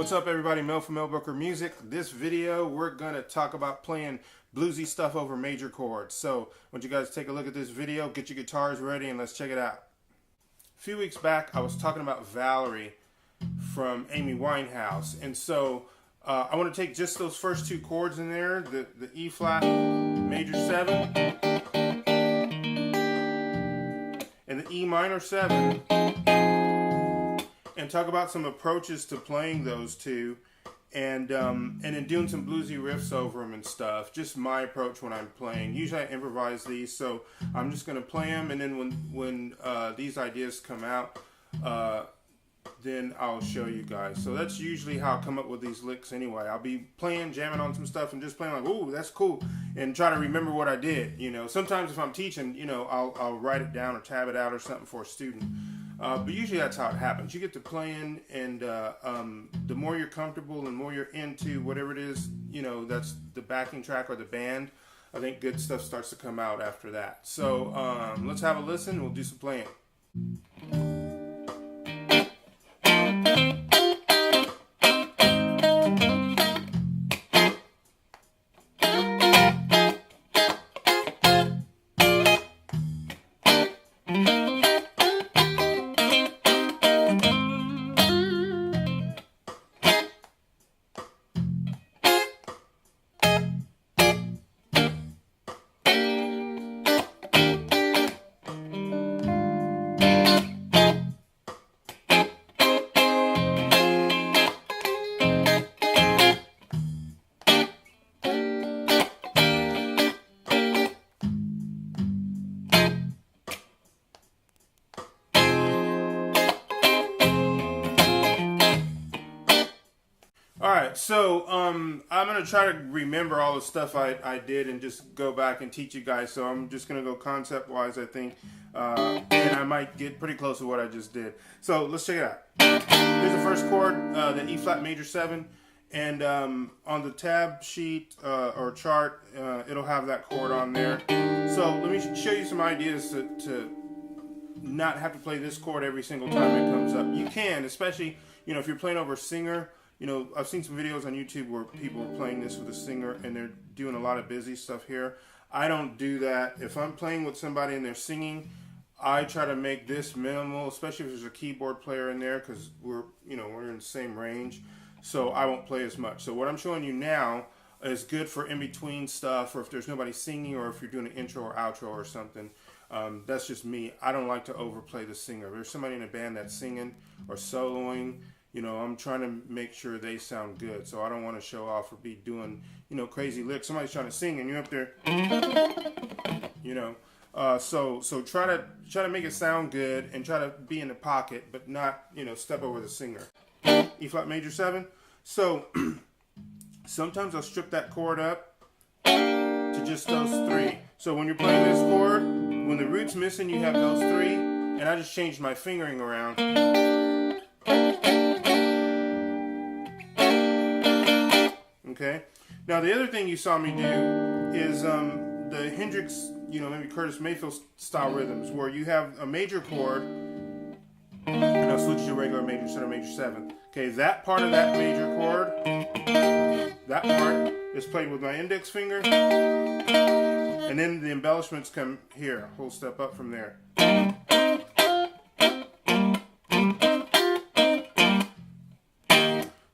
What's up everybody, Mel from Mel Booker Music. This video we're going to talk about playing bluesy stuff over major chords. So I want you guys to take a look at this video, get your guitars ready, and let's check it out. A few weeks back I was talking about Valerie from Amy Winehouse, and so I want to take just those first two chords in there, the E flat major 7 and the E minor 7, and talk about some approaches to playing those two, and then doing some bluesy riffs over them and stuff. Just my approach when I'm playing. Usually I improvise these, so I'm just going to play them, and then when these ideas come out, then I'll show you guys. So that's usually how I come up with these licks anyway. I'll be playing, jamming on some stuff, and just playing like, ooh, that's cool, and try to remember what I did. You know, sometimes if I'm teaching, you know, I'll write it down or tab it out or something for a student. But usually that's how it happens. You get to playing, and the more you're comfortable and more you're into whatever it is, you know, that's the backing track or the band, I think good stuff starts to come out after that. So let's have a listen. We'll do some playing. Alright, so I'm going to try to remember all the stuff I did and just go back and teach you guys. So I'm just going to go concept-wise, I think, and I might get pretty close to what I just did. So let's check it out. Here's the first chord, the E flat major 7, and on the tab sheet or chart, it'll have that chord on there. So let me show you some ideas to not have to play this chord every single time it comes up. You can, especially, you know, if you're playing over a singer. You know, I've seen some videos on YouTube where people are playing this with a singer and they're doing a lot of busy stuff here. I don't do that. If I'm playing with somebody and they're singing, I try to make this minimal, especially if there's a keyboard player in there, because we're in the same range. So I won't play as much. So what I'm showing you now is good for in-between stuff, or if there's nobody singing, or if you're doing an intro or outro or something. That's just me. I don't like to overplay the singer. If there's somebody in a band that's singing or soloing, you know, I'm trying to make sure they sound good. So I don't want to show off or be doing, you know, crazy licks. Somebody's trying to sing and you're up there, you know. So try to make it sound good and try to be in the pocket, but not, you know, step over the singer. E flat major 7. So sometimes I'll strip that chord up to just those 3. So when you're playing this chord, when the root's missing, you have those 3, and I just changed my fingering around. Okay. Now the other thing you saw me do is the Hendrix, you know, maybe Curtis Mayfield style rhythms, where you have a major chord, and I'll switch to regular major 7 or major 7. Okay, that part of that major chord, that part is played with my index finger, and then the embellishments come here, a whole step up from there.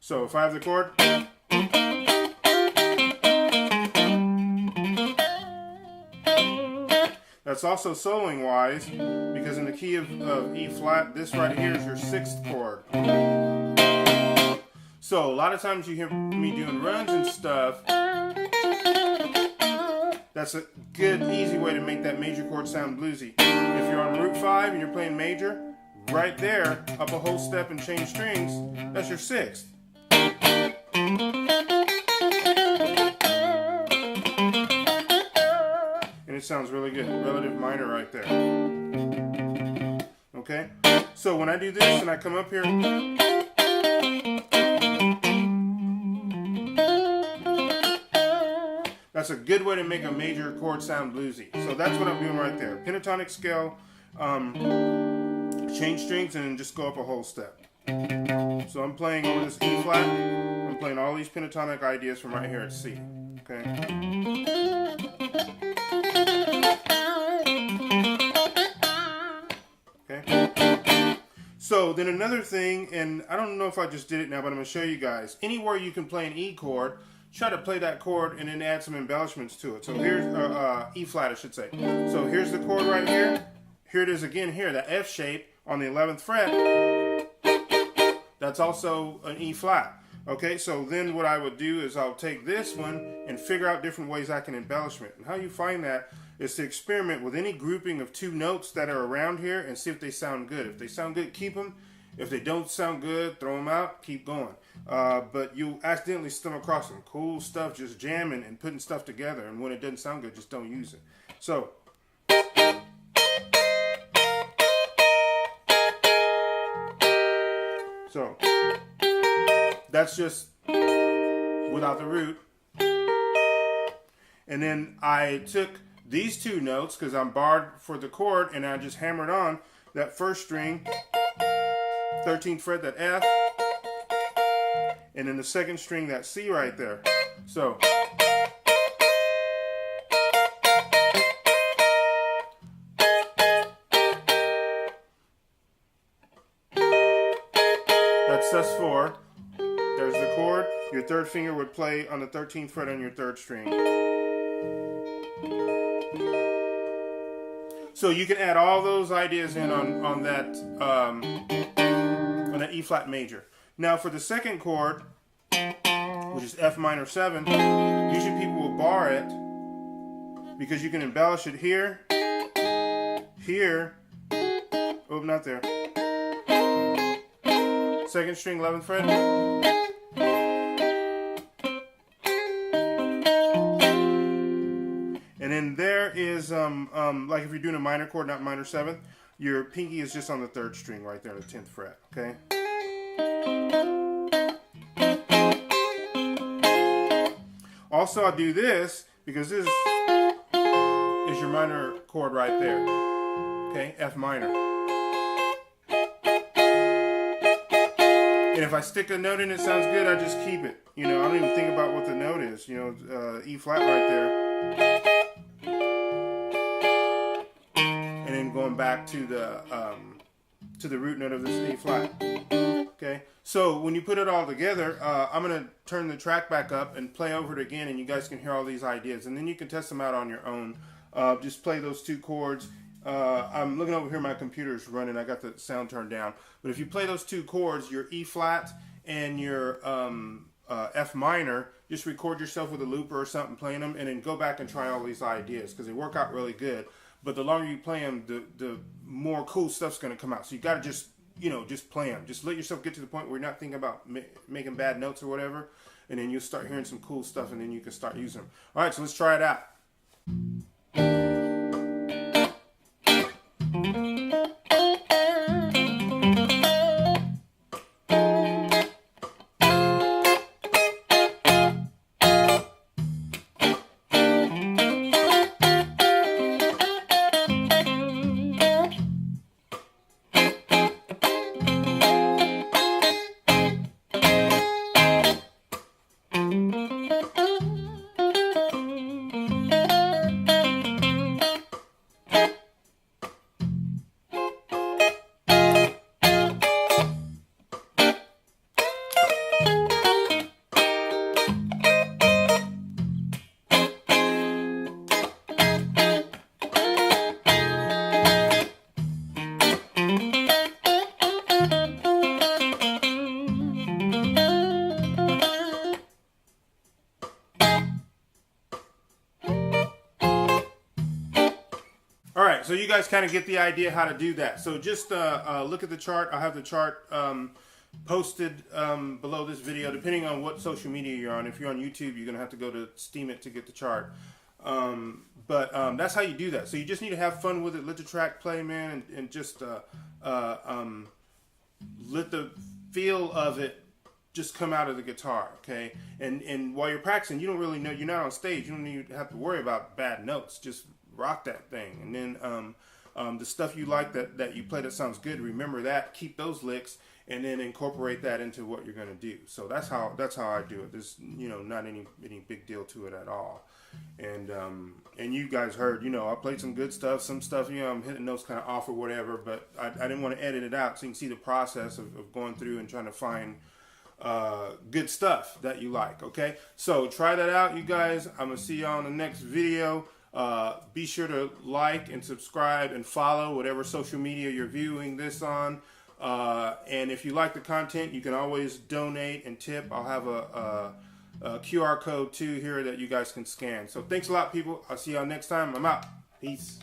So if I have the chord, that's also soloing wise, because in the key of E flat, this right here is your 6th chord. So a lot of times you hear me doing runs and stuff. That's a good, easy way to make that major chord sound bluesy. If you're on root 5 and you're playing major, right there, up a whole step and change strings, that's your 6th. It sounds really good. Relative minor right there. Okay? So when I do this and I come up here, that's a good way to make a major chord sound bluesy. So that's what I'm doing right there. Pentatonic scale, change strings, and then just go up a whole step. So I'm playing over this E flat. I'm playing all these pentatonic ideas from right here at C. Okay. Okay. So then another thing, and I don't know if I just did it now, but I'm going to show you guys. Anywhere you can play an E chord, try to play that chord and then add some embellishments to it. So here's E flat, I should say. So here's the chord right here. Here it is again here, the F shape on the 11th fret. That's also an E flat. Okay, so then what I would do is I'll take this one and figure out different ways I can embellish it. And how you find that is to experiment with any grouping of two notes that are around here and see if they sound good. If they sound good, keep them. If they don't sound good, throw them out, keep going. But you accidentally stumble across some cool stuff just jamming and putting stuff together, and when it doesn't sound good, just don't use it. So that's just without the root. And then I took these two notes because I'm barred for the chord, and I just hammered on that first string, 13th fret, that F, and then the second string, that C right there. So that's sus4. There's the chord. Your third finger would play on the 13th fret on your third string. So you can add all those ideas in on that E flat major. Now for the second chord, which is F minor 7, usually people will bar it because you can embellish it here, here, oh, not there. Second string, 11th fret. And then there is, like if you're doing a minor chord, not minor 7th, your pinky is just on the 3rd string right there on the 10th fret, okay? Also, I'll do this because this is your minor chord right there, okay? F minor. And if I stick a note in it sounds good, I just keep it. You know, I don't even think about what the note is. You know, E flat right there. And then going back to the root note of this E flat. Okay, so when you put it all together, I'm going to turn the track back up and play over it again, and you guys can hear all these ideas. And then you can test them out on your own. Just play those two chords. I'm looking over here, my computer's running, I got the sound turned down. But if you play those two chords, your E flat and your F minor, just record yourself with a looper or something playing them, and then go back and try all these ideas, because they work out really good. But the longer you play them, the more cool stuff's going to come out. So you got to just, you know, just play them. Just let yourself get to the point where you're not thinking about making bad notes or whatever, and then you'll start hearing some cool stuff, and then you can start using them. All right, so let's try it out. So you guys kind of get the idea how to do that. So just look at the chart. I'll have the chart posted below this video, depending on what social media you're on. If you're on YouTube, you're going to have to go to Steam it to get the chart. But that's how you do that. So you just need to have fun with it. Let the track play, man, and just let the feel of it just come out of the guitar, okay? And while you're practicing, you don't really know, you're not on stage. You don't even have to worry about bad notes. Just rock that thing. And then The stuff you like that you play that sounds good, remember that, keep those licks, and then incorporate that into what you're going to do. So that's how I do it. There's not any big deal to it at all. And you guys heard, I played some good stuff, some stuff, I'm hitting notes kind of off or whatever, but I didn't want to edit it out so you can see the process of going through and trying to find good stuff that you like. Okay, so try that out, you guys. I'm gonna see y'all in the next video. Be sure to like and subscribe and follow whatever social media you're viewing this on. And if you like the content, you can always donate and tip. I'll have a QR code too here that you guys can scan. So thanks a lot, people. I'll see y'all next time. I'm out. Peace.